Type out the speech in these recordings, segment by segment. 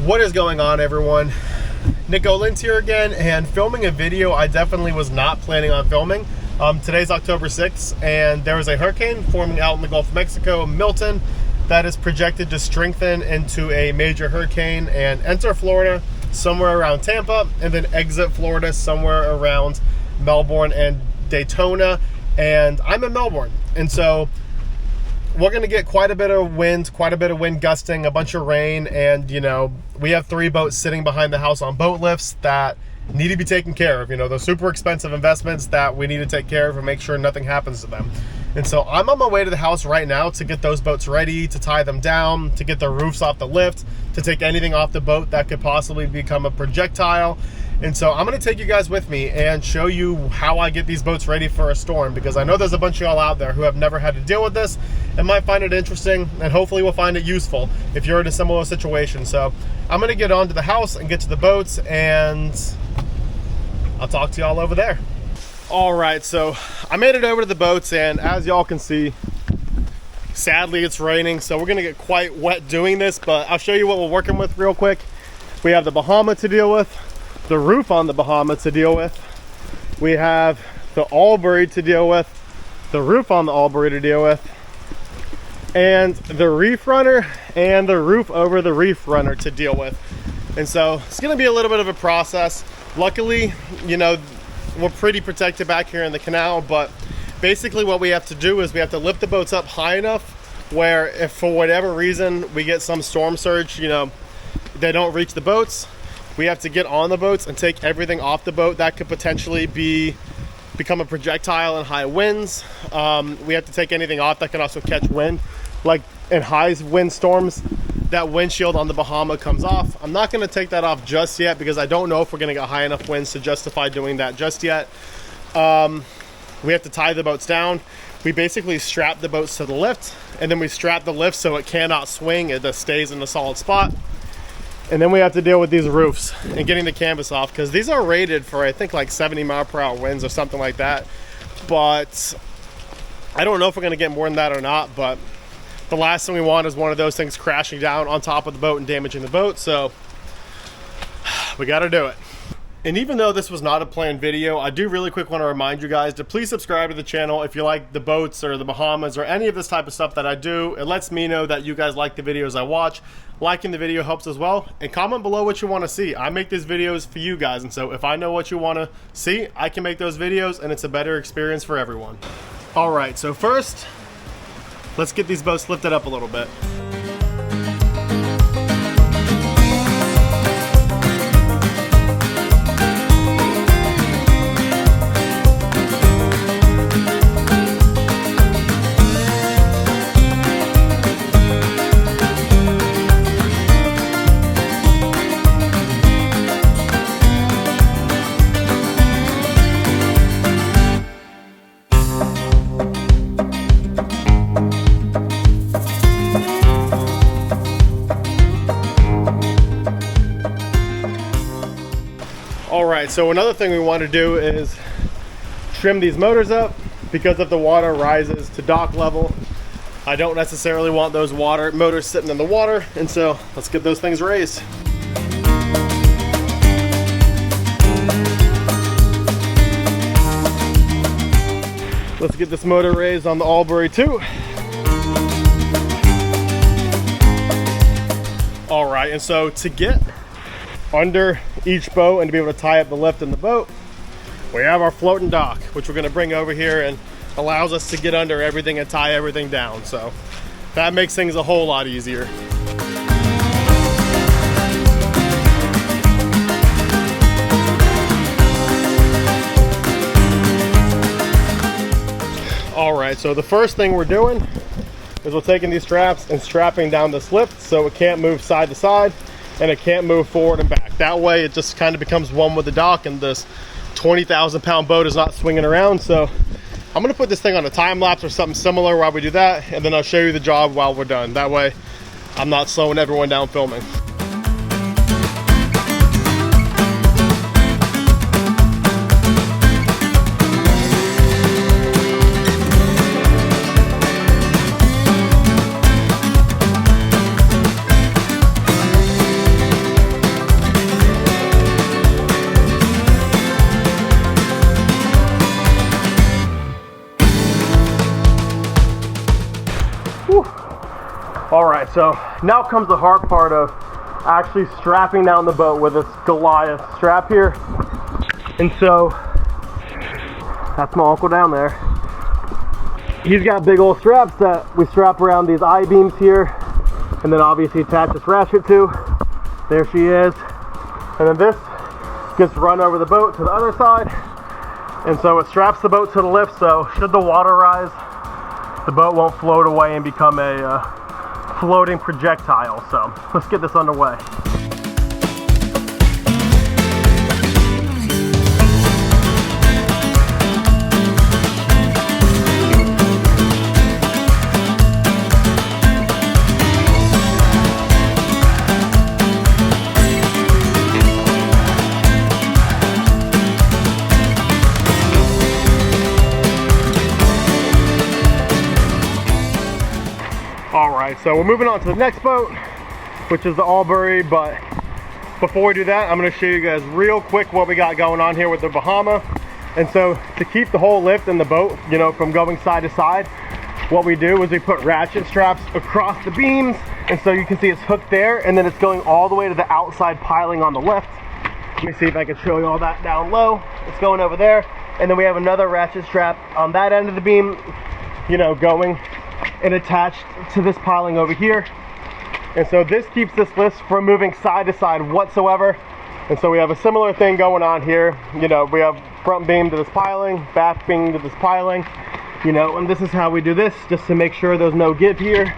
What is going on, everyone? Nico Lintz here again, and filming a video I definitely was not planning on filming. Today's October 6th, and there was a hurricane forming out in the Gulf of Mexico, Milton, that is projected to strengthen into a major hurricane and enter Florida somewhere around Tampa, and then exit Florida somewhere around Melbourne and Daytona. And I'm in Melbourne, and so we're going to get quite a bit of wind gusting, a bunch of rain, and we have 3 boats sitting behind the house on boat lifts that need to be taken care of. Those super expensive investments that we need to take care of and make sure nothing happens to them. And so I'm on my way to the house right now to get those boats ready, to tie them down, to get the roofs off the lift, to take anything off the boat that could possibly become a projectile. And so I'm going to take you guys with me and show you how I get these boats ready for a storm, because I know there's a bunch of y'all out there who have never had to deal with this and might find it interesting, and hopefully will find it useful if you're in a similar situation. So I'm going to get on to the house and get to the boats, and I'll talk to y'all over there. All right, so I made it over to the boats, and as y'all can see, sadly it's raining, so we're going to get quite wet doing this, but I'll show you what we're working with real quick. We have the Bahama to deal with, the roof on the Bahama to deal with. We have the Albury to deal with, the roof on the Albury to deal with, and the Reef Runner and the roof over the Reef Runner to deal with. And so it's going to be a little bit of a process. Luckily, we're pretty protected back here in the canal, but basically what we have to do is we have to lift the boats up high enough where if for whatever reason we get some storm surge, they don't reach the boats, we have to get on the boats and take everything off the boat that could potentially become a projectile in high winds. We have to take anything off that can also catch wind. Like in high wind storms, that windshield on the Bahama comes off. I'm not going to take that off just yet because I don't know if we're going to get high enough winds to justify doing that just yet. We have to tie the boats down. We basically strap the boats to the lift, and then we strap the lift so it cannot swing. It just stays in a solid spot. And then we have to deal with these roofs and getting the canvas off, because these are rated for, I think, like 70-mile-per-hour winds or something like that. But I don't know if we're going to get more than that or not, but the last thing we want is one of those things crashing down on top of the boat and damaging the boat, so we got to do it. And even though this was not a planned video, I do really quick want to remind you guys to please subscribe to the channel if you like the boats or the Bahamas or any of this type of stuff that I do. It lets me know that you guys like the videos I watch. Liking the video helps as well. And comment below what you want to see. I make these videos for you guys, and so if I know what you want to see, I can make those videos, and it's a better experience for everyone. All right, so first, let's get these boats lifted up a little bit. Alright, so another thing we want to do is trim these motors up, because if the water rises to dock level, I don't necessarily want those motors sitting in the water, and so let's get those things raised. Let's get this motor raised on the Albury too. Alright, and so to get under each boat and to be able to tie up the lift in the boat, we have our floating dock, which we're going to bring over here and allows us to get under everything and tie everything down. So that makes things a whole lot easier. All right, so the first thing we're doing is we're taking these straps and strapping down this lift so it can't move side to side and it can't move forward and back. That way it just kind of becomes one with the dock, and this 20,000-pound boat is not swinging around. So I'm gonna put this thing on a time lapse or something similar while we do that, and then I'll show you the job while we're done. That way I'm not slowing everyone down filming. All right, so now comes the hard part of actually strapping down the boat with this Goliath strap here. And so that's my uncle down there. He's got big old straps that we strap around these I-beams here, and then obviously attach this ratchet to. There she is. And then this gets run over the boat to the other side. And so it straps the boat to the lift, so should the water rise, the boat won't float away and become a floating projectile. So let's get this underway. So we're moving on to the next boat, which is the Albury, but before we do that, I'm going to show you guys real quick what we got going on here with the Bahama. And so to keep the whole lift in the boat, you know, from going side to side, what we do is we put ratchet straps across the beams, and so you can see it's hooked there, and then it's going all the way to the outside piling on the lift. Let me see if I can show you all that down low. It's going over there, and then we have another ratchet strap on that end of the beam, you know, going and attached to this piling over here. And so this keeps this lift from moving side to side whatsoever. And so we have a similar thing going on here. You know, we have front beam to this piling, back beam to this piling, you know, and this is how we do this, just to make sure there's no give here.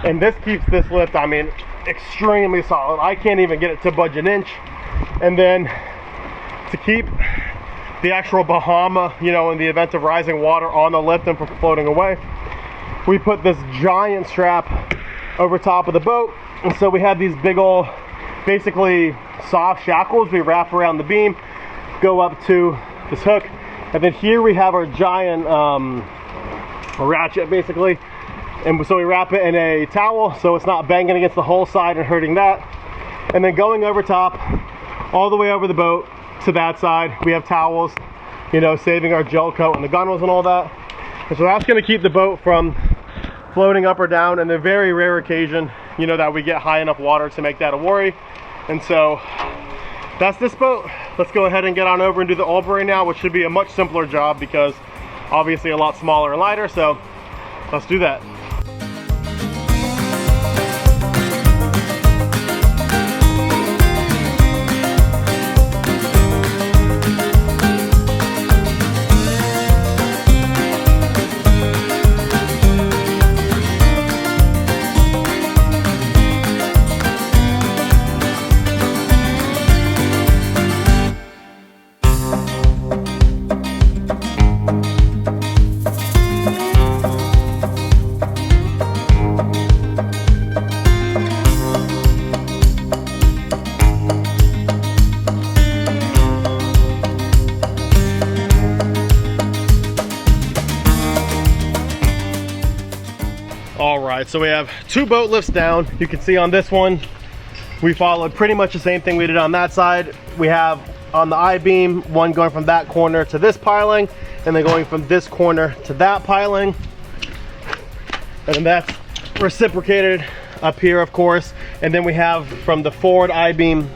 And this keeps this lift, I mean, extremely solid. I can't even get it to budge an inch. And then to keep the actual Bahama, you know, in the event of rising water on the lift and from floating away, we put this giant strap over top of the boat. And so we have these big old, basically soft shackles we wrap around the beam, go up to this hook, and then here we have our giant ratchet basically, and so we wrap it in a towel so it's not banging against the whole side and hurting that. And then going over top, all the way over the boat to that side, we have towels, you know, saving our gel coat and the gunnels and all that. And so that's going to keep the boat from floating up or down, and the very rare occasion, you know, that we get high enough water to make that a worry. And so that's this boat. Let's go ahead and get on over and do the Albury now, which should be a much simpler job because obviously a lot smaller and lighter. So let's do that. Alright, so we have two boat lifts down. You can see on this one, we followed pretty much the same thing we did on that side. We have on the I-beam, one going from that corner to this piling, and then going from this corner to that piling. And then that's reciprocated up here, of course. And then we have from the forward I-beam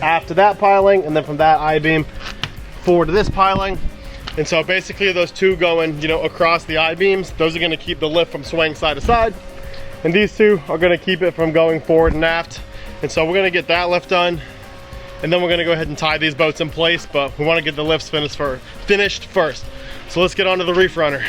after that piling, and then from that I-beam forward to this piling. And so basically those two going, you know, across the I-beams, those are going to keep the lift from swaying side to side. And these two are going to keep it from going forward and aft. And so we're going to get that lift done. And then we're going to go ahead and tie these boats in place, but we want to get the lifts finished first. So let's get on to the Reef Runner.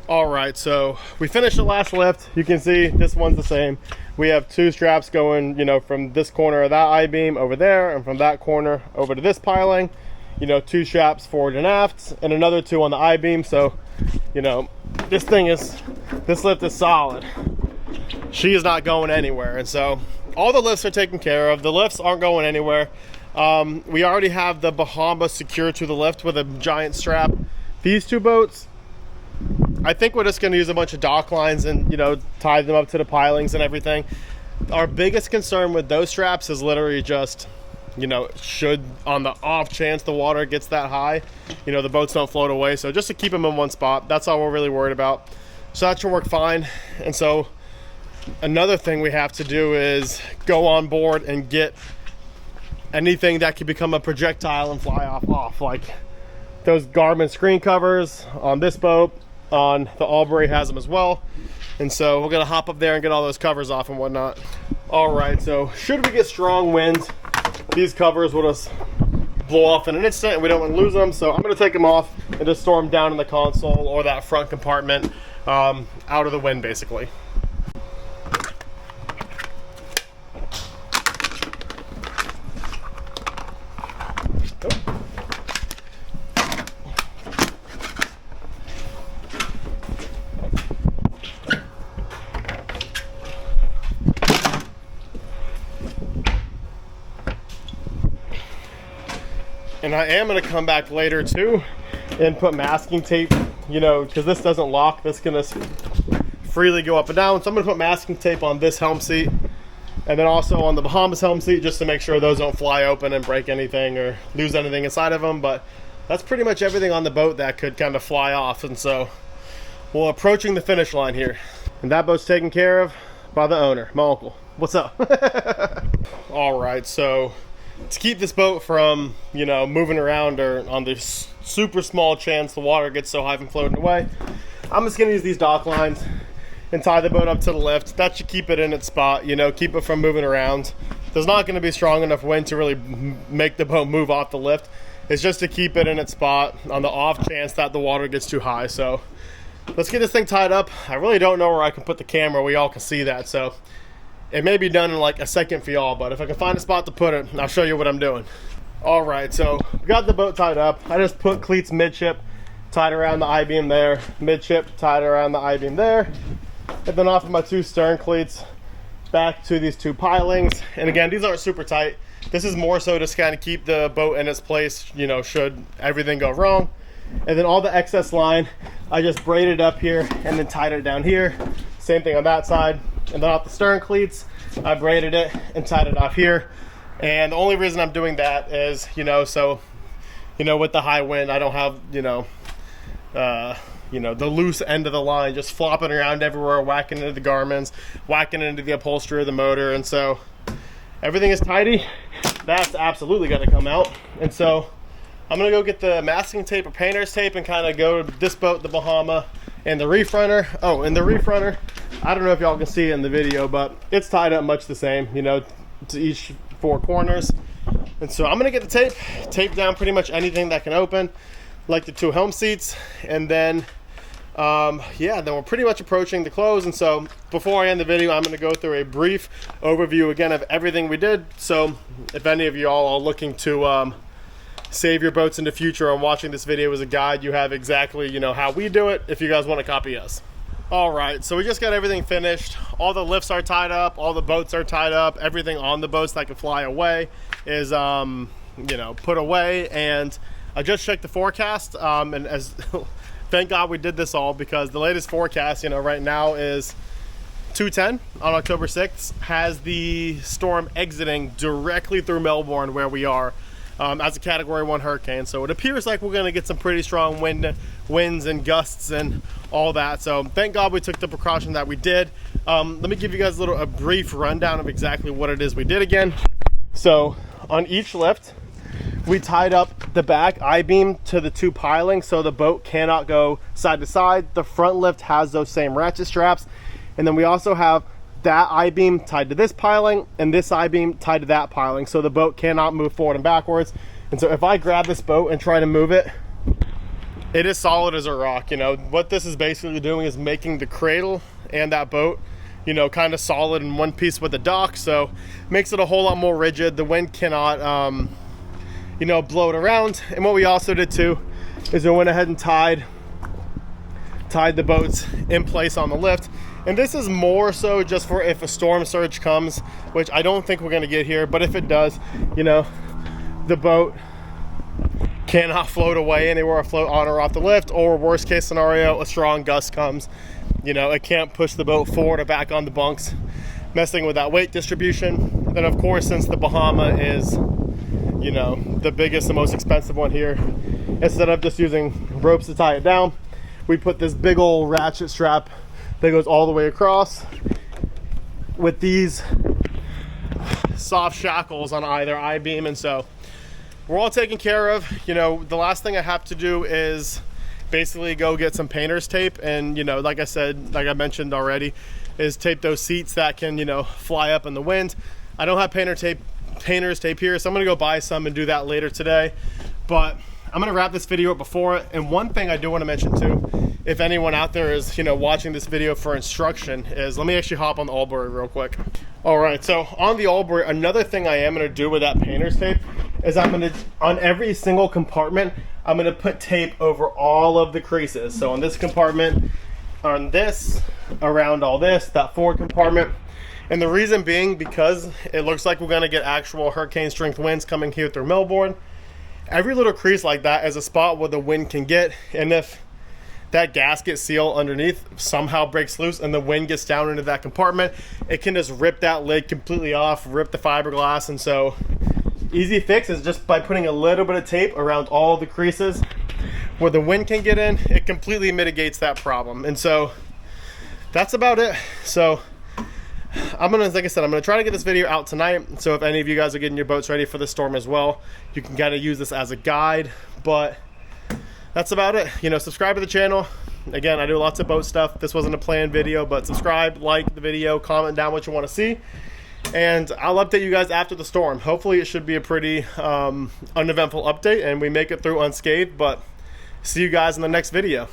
All right, so we finished the last lift. You can see this one's the same. We have two straps going, you know, from this corner of that I-beam over there, and from that corner over to this piling. You know, two straps forward and aft, and another two on the I-beam. So, you know, this lift is solid. she is not going anywhere. And so all the lifts are taken care of. The lifts aren't going anywhere. We already have the Bahama secured to the lift with a giant strap. These two boats, I think we're just going to use a bunch of dock lines and, you know, tie them up to the pilings and everything. Our biggest concern with those straps is literally just, you know, should on the off chance the water gets that high, you know, the boats don't float away. So just to keep them in one spot, that's all we're really worried about. So that should work fine. And so another thing we have to do is go on board and get anything that could become a projectile and fly off, like those Garmin screen covers on this boat. On the Albury has them as well. And so we're gonna hop up there and get all those covers off and whatnot. All right, so should we get strong winds, these covers will just blow off in an instant and we don't want to lose them. So I'm gonna take them off and just store them down in the console or that front compartment, out of the wind basically. And I am going to come back later too and put masking tape, you know, because this doesn't lock. This can just freely go up and down. So I'm going to put masking tape on this helm seat and then also on the Bahamas helm seat just to make sure those don't fly open and break anything or lose anything inside of them. But that's pretty much everything on the boat that could kind of fly off. And so we're approaching the finish line here. And that boat's taken care of by the owner, my uncle. What's up? All right, so to keep this boat from, you know, moving around or on this super small chance the water gets so high from floating away, I'm just going to use these dock lines and tie the boat up to the lift. That should keep it in its spot, you know, keep it from moving around. There's not going to be strong enough wind to really make the boat move off the lift. It's just to keep it in its spot on the off chance that the water gets too high. So let's get this thing tied up. I really don't know where I can put the camera. We all can see that. So it may be done in like a second for y'all, but if I can find a spot to put it, I'll show you what I'm doing. All right, so we got the boat tied up. I just put cleats midship, tied around the I-beam there, midship, tied around the I-beam there, and then off of my two stern cleats back to these two pilings. And again, these aren't super tight. This is more so just kind of keep the boat in its place, you know, should everything go wrong. And then all the excess line, I just braided up here and then tied it down here. Same thing on that side. And then off the stern cleats, I braided it and tied it off here. And the only reason I'm doing that is, you know, so, you know, with the high wind, I don't have, you know, the loose end of the line just flopping around everywhere, whacking into the Garmins, whacking into the upholstery of the motor. And so everything is tidy. That's absolutely going to come out. And so I'm going to go get the masking tape or painter's tape and kind of go to this boat, the Bahama, and the Reef Runner. Oh, and the Reef Runner, I don't know if y'all can see it in the video, but it's tied up much the same, you know, to each four corners. And so I'm going to get the tape down pretty much anything that can open, like the two helm seats. And then, yeah, then we're pretty much approaching the close. And so before I end the video, I'm going to go through a brief overview again of everything we did. So if any of y'all are looking to save your boats in the future and watching this video as a guide, you have exactly, you know, how we do it if you guys want to copy us. All right, so we just got everything finished. All the lifts are tied up, all the boats are tied up, everything on the boats that can fly away is you know, put away. And I just checked the forecast, and as thank God we did this all, because the latest forecast, you know, right now is 210 on October 6th, has the storm exiting directly through Melbourne where we are, as a Category 1 hurricane. So it appears like we're going to get some pretty strong winds and gusts and all that. So thank God we took the precaution that we did. Let me give you guys a brief rundown of exactly what it is we did again. So on each lift, we tied up the back I-beam to the two pilings so the boat cannot go side to side. The front lift has those same ratchet straps. And then we also have that I-beam tied to this piling and this I-beam tied to that piling, so the boat cannot move forward and backwards. And so if I grab this boat and try to move it, it is solid as a rock. You know, what this is basically doing is making the cradle and that boat, you know, kind of solid in one piece with the dock, so makes it a whole lot more rigid. The wind cannot you know, blow it around. And what we also did too is we went ahead and tied the boats in place on the lift. And this is more so just for if a storm surge comes, which I don't think we're gonna get here, but if it does, you know, the boat cannot float away anywhere or float on or off the lift, or worst case scenario, a strong gust comes, you know, it can't push the boat forward or back on the bunks, messing with that weight distribution. Then of course, since the Bahama is, you know, the biggest and most expensive one here, instead of just using ropes to tie it down, we put this big old ratchet strap that goes all the way across with these soft shackles on either I-beam. And so we're all taken care of. You know, the last thing I have to do is basically go get some painter's tape, and, you know, like I said, like I mentioned already, is tape those seats that can, you know, fly up in the wind. I don't have painter's tape here, so I'm gonna go buy some and do that later today. But I'm gonna wrap this video up before it. And one thing I do want to mention too, if anyone out there is, you know, watching this video for instruction, is let me actually hop on the Albury real quick. All right, so on the Albury, another thing I am gonna do with that painter's tape is I'm gonna, on every single compartment, I'm gonna put tape over all of the creases. So on this compartment, on this, around all this, that forward compartment. And the reason being, because it looks like we're gonna get actual hurricane strength winds coming here through Melbourne. Every little crease like that is a spot where the wind can get, and if that gasket seal underneath somehow breaks loose and the wind gets down into that compartment, it can just rip that lid completely off, rip the fiberglass. And so easy fix is just by putting a little bit of tape around all the creases where the wind can get in, it completely mitigates that problem. And so that's about it. So I'm gonna, like I said, I'm gonna try to get this video out tonight. So if any of you guys are getting your boats ready for the storm as well, you can kind of use this as a guide. But that's about it. You know, subscribe to the channel. Again, I do lots of boat stuff. This wasn't a planned video, but subscribe, like the video, comment down what you want to see, and I'll update you guys after the storm. Hopefully it should be a pretty uneventful update and we make it through unscathed. But see you guys in the next video.